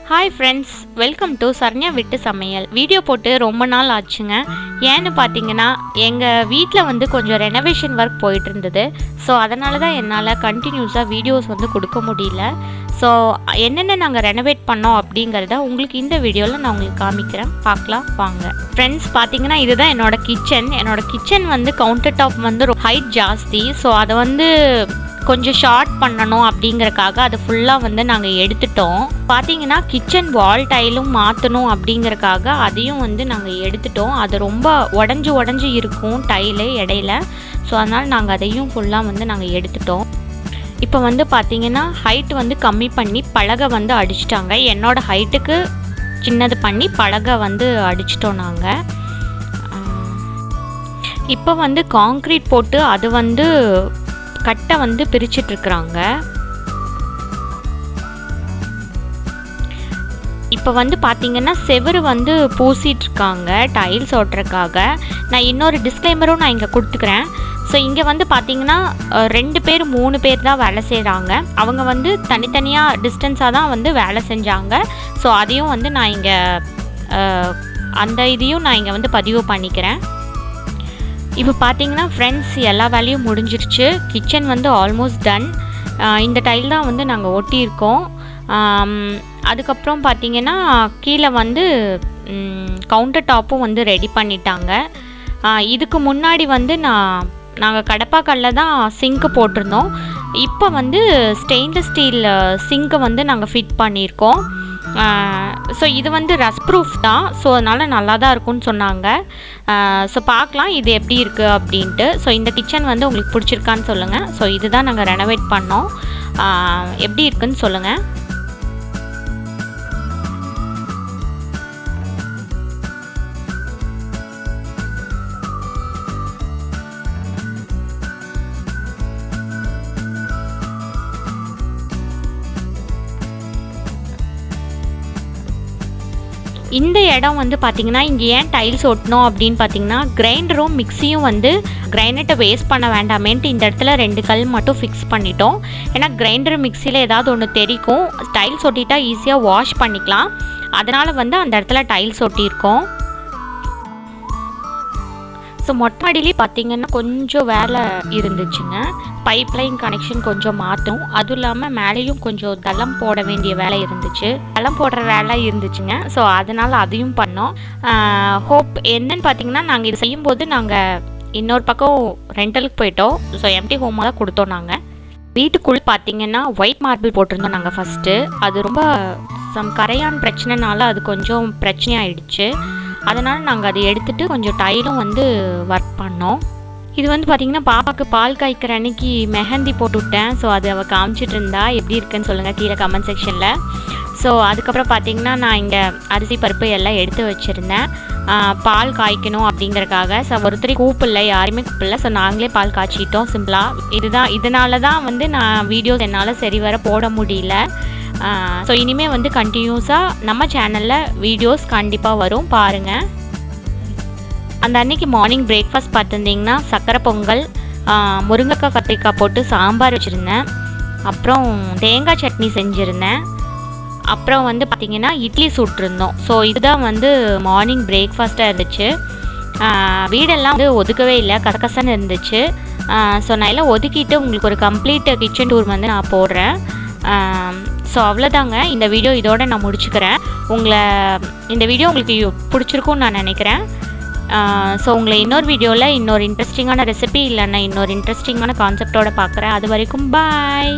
Hi friends, welcome to Saranya வீட்டு சமையல். Video போட்டு ரொம்ப நாள் ஆச்சுங்க. ஏன்னு பார்த்தீங்கன்னா எங்கள் வீட்டில் வந்து கொஞ்சம் ரெனோவேஷன் ஒர்க் போயிட்டு இருந்தது. ஸோ அதனால தான் என்னால் கண்டினியூஸாக வீடியோஸ் வந்து கொடுக்க முடியல. ஸோ என்னென்ன நாங்கள் ரெனோவேட் பண்ணோம் அப்படிங்கிறத உங்களுக்கு இந்த வீடியோவில் நான் உங்களுக்கு காமிக்கிறேன், பார்க்கலாம் வாங்க. ஃப்ரெண்ட்ஸ் பார்த்தீங்கன்னா இதுதான் என்னோடய கிச்சன் வந்து கவுண்டர் டாப் வந்து ஹைட் ஜாஸ்தி. ஸோ அதை வந்து கொஞ்சம் ஷார்ட் பண்ணணும் அப்படிங்கிறக்காக அதை ஃபுல்லாக வந்து நாங்கள் எடுத்துட்டோம். பார்த்தீங்கன்னா கிச்சன் வால் டைலும் மாற்றணும் அப்படிங்கிறக்காக அதையும் வந்து நாங்கள் எடுத்துட்டோம். அது ரொம்ப உடஞ்சி இருக்கும் டைலு இடையில. ஸோ அதனால் நாங்கள் அதையும் ஃபுல்லாக வந்து நாங்கள் எடுத்துட்டோம். இப்போ வந்து பார்த்திங்கன்னா ஹைட் வந்து கம்மி பண்ணி பலகை வந்து அடிச்சிட்டாங்க. என்னோடய ஹைட்டுக்கு சின்னது பண்ணி பலகை வந்து அடிச்சிட்டோம் நாங்கள். இப்போ வந்து காங்க்ரீட் போட்டு அது வந்து கட்டை வந்து பிரிச்சிட்ருக்குறாங்க. இப்போ வந்து பார்த்திங்கன்னா செவுரு வந்து பூசிகிட்ருக்காங்க டைல்ஸ் ஓட்டுறதுக்காக. நான் இன்னொரு டிஸ்க்ளைமரும் நான் இங்கே கொடுத்துக்கிறேன். ஸோ இங்கே வந்து பார்த்திங்கன்னா 2 பேர் 3 பேர் தான் வேலை செய்கிறாங்க. அவங்க வந்து தனித்தனியாக டிஸ்டன்ஸாக தான் வந்து வேலை செஞ்சாங்க. ஸோ அதையும் வந்து நான் இங்கே அந்த இதையும் நான் இங்கே வந்து பதிவு பண்ணிக்கிறேன். இப்போ பார்த்தீங்கன்னா ஃப்ரெண்ட்ஸ் எல்லா வேலையும் முடிஞ்சிருச்சு. கிச்சன் வந்து ஆல்மோஸ்ட் டன். இந்த டைல் தான் வந்து நாங்கள் ஒட்டியிருக்கோம். அதுக்கப்புறம் பார்த்திங்கன்னா கீழே வந்து கவுண்டர் டாப்பும் வந்து ரெடி பண்ணிட்டாங்க. இதுக்கு முன்னாடி வந்து நாங்கள் கடப்பாக்கல்ல தான் சிங்க்கு போட்டிருந்தோம். இப்போ வந்து ஸ்டெயின்லெஸ் ஸ்டீல் சிங்க்கை வந்து நாங்கள் ஃபிட் பண்ணியிருக்கோம். ஸோ இது வந்து ரஸ்ட் ப்ரூஃப் தான். ஸோ அதனால் நல்லா தான் இருக்கும்னு சொன்னாங்க. ஸோ பார்க்கலாம் இது எப்படி இருக்குது அப்படின்ட்டு. ஸோ இந்த கிச்சன் வந்து உங்களுக்கு பிடிச்சிருக்கான்னு சொல்லுங்கள். ஸோ இதுதான் நாங்கள் ரெனோவேட் பண்ணோம். எப்படி இருக்குன்னு சொல்லுங்கள். இந்த இடம் வந்து பார்த்திங்கன்னா இங்கே ஏன் டைல்ஸ் ஒட்டணும் அப்படின்னு பார்த்தீங்கன்னா கிரைண்டரும் மிக்சியும் வந்து கிரைண்டரை வேஸ்ட் பண்ண வேண்டாமேன்ட்டு இந்த இடத்துல 2 கல் மட்டும் ஃபிக்ஸ் பண்ணிட்டோம். ஏன்னா கிரைண்டர் மிக்சியில் ஏதாவது ஒன்று தெரிக்கும், டைல்ஸ் ஒட்டிட்டா ஈஸியாக வாஷ் பண்ணிக்கலாம். அதனால் வந்து அந்த இடத்துல டைல்ஸ் ஒட்டியிருக்கோம். ஸோ மொட்டை மாடியிலே பார்த்திங்கன்னா கொஞ்சம் வேலை இருந்துச்சுங்க. பைப் லைன் கனெக்ஷன் கொஞ்சம் மாற்றும். அதுவும் இல்லாமல் மேலேயும் கொஞ்சம் தளம் போட வேண்டிய வேலை இருந்துச்சு, தளம் போடுற வேலை இருந்துச்சுங்க. ஸோ அதனால் அதையும் பண்ணோம். ஹோப் என்னன்னு பார்த்திங்கன்னா நாங்கள் இது செய்யும்போது நாங்கள் இன்னொரு பக்கம் ரெண்டலுக்கு போயிட்டோம். ஸோ எம்டி ஹோமாக தான் கொடுத்தோம். நாங்கள் வீட்டுக்குள் பார்த்திங்கன்னா ஒயிட் மார்பிள் போட்டிருந்தோம் நாங்கள் ஃபஸ்ட்டு. அது ரொம்ப கரையான் பிரச்சனைனால அது கொஞ்சம் பிரச்சனையாயிடுச்சு. அதனால் நாங்கள் அதை எடுத்துகிட்டு கொஞ்சம் டைலும் வந்து ஒர்க் பண்ணோம். இது வந்து பார்த்திங்கன்னா பாப்பாவுக்கு பால் காய்க்கிற அன்னைக்கு மெஹந்தி போட்டு விட்டேன். ஸோ அது அவள் காமிச்சிட்டு இருந்தா. எப்படி இருக்குன்னு சொல்லுங்கள் கீழே கமெண்ட் செக்ஷனில். ஸோ அதுக்கப்புறம் பார்த்திங்கன்னா நான் இங்கே அரிசி பருப்பு எல்லாம் எடுத்து வச்சுருந்தேன் பால் காய்க்கணும் அப்படிங்கிறக்காக. ஸோ ஒருத்தரையும் கூப்பிடல, யாருமே கூப்பிடல. ஸோ நாங்களே பால் காய்ச்சிட்டோம் சிம்பிளாக. இதனால தான் வந்து நான் வீடியோஸ் என்னால் சரி வர போட முடியல. ஸோ இனிமேல் வந்து கண்டினியூஸாக நம்ம சேனலில் வீடியோஸ் கண்டிப்பாக வரும், பாருங்கள். அந்த அன்றைக்கி மார்னிங் பிரேக்ஃபாஸ்ட் பார்த்துருந்திங்கன்னா சக்கரை பொங்கல், முருங்கைக்காய் கத்திரிக்காய் போட்டு சாம்பார் வச்சுருந்தேன். அப்புறம் தேங்காய் சட்னி செஞ்சுருந்தேன். அப்புறம் வந்து பார்த்திங்கன்னா இட்லி சுட்டிருந்தோம். ஸோ இதுதான் வந்து மார்னிங் பிரேக்ஃபாஸ்ட்டாக இருந்துச்சு. வீடெல்லாம் வந்து ஒதுக்கவே இல்லை, கசகசன்னு இருந்துச்சு. ஸோ நான் எல்லாம் ஒதுக்கிட்டு உங்களுக்கு ஒரு கம்ப்ளீட் கிச்சன் டூர் வந்து நான் போடுறேன். ஸோ அவ்வளோதாங்க, இந்த வீடியோ இதோடு நான் முடிச்சுக்கிறேன். இந்த வீடியோ உங்களுக்கு பிடிச்சிருக்கும்னு நான் நினைக்கிறேன். ஸோ உங்களை இன்னொரு வீடியோவில் இன்னொரு இன்ட்ரெஸ்டிங்கான ரெசிபி இல்லைன்னா இன்னொரு இன்ட்ரெஸ்டிங்கான கான்செப்டோடு பார்க்குறேன். அது வரைக்கும் பாய்.